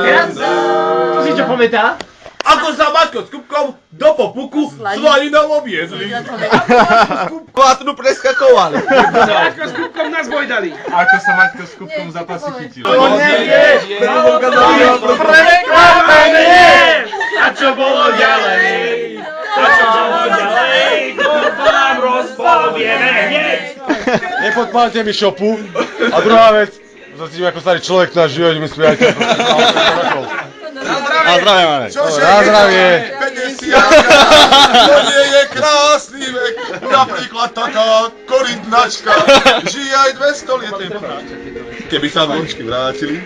Teraz, tu si čo pamätá? Ako sa Maťko s Kupkom do popuku Slaninou obiezli. Kvátnu preskakovali. Maťko s Kupkom nás bojdali. Ako sa Maťko s Kupkom za pasy chytil. Prekvapenie! A čo bolo ďalej? To vám rozpovieme hneď. Nepodpálte mi šopu. A druhá vec, zacítime ako starý človek, náš život, my spievajte. Na zdravie, Marek. Na zdravie. 50, to nie je krásny vek. Napríklad taká korintnačka žije aj 200 liet. Keby sa vončky vrátili.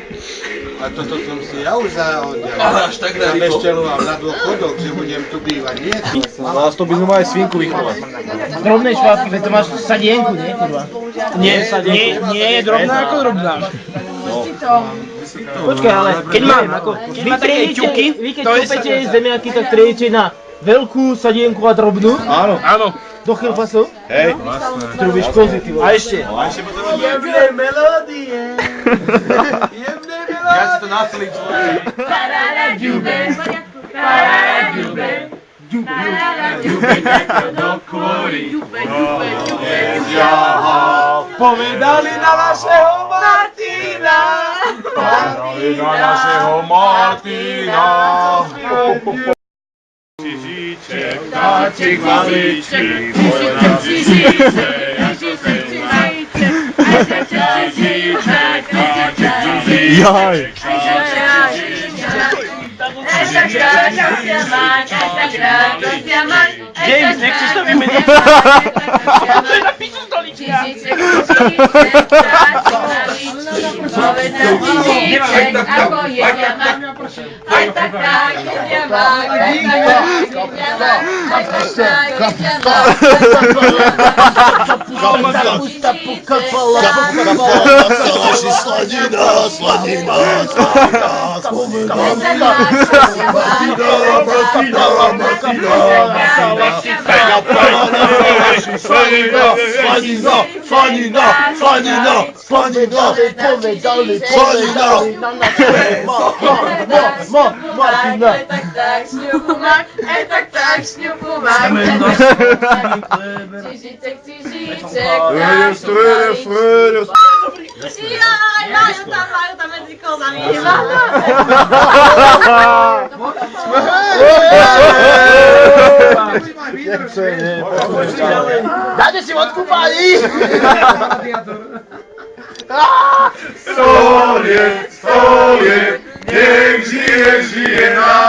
A toto som si ja už zahodil. Až tak na Beštelu mám na dôchodok, že budem tu bývať. Nie to. Vás to by sme mali svinku vychovať. Drobnej švábky, veď to máš sadienku, nie, kurva? Nie je drobná ako drobná. Počkaj, ale keď má také ťuky, vy keď kúpete zemiaky, tak triedite na veľkú sadienku a drobnú? Áno. Do chilpasu? Hej. Tu robíš kozy, ty vole. A ešte. Jemné melódie. Ja si to naslím človek. Povedali na našeho Martina. Vtáčik maličký, môj nám Jaj. James, nechceš to vymeniť? To je na piču stolička. Majú tam medzi kozami. Dajte si vodku, páni! Stolie, nech žije nám.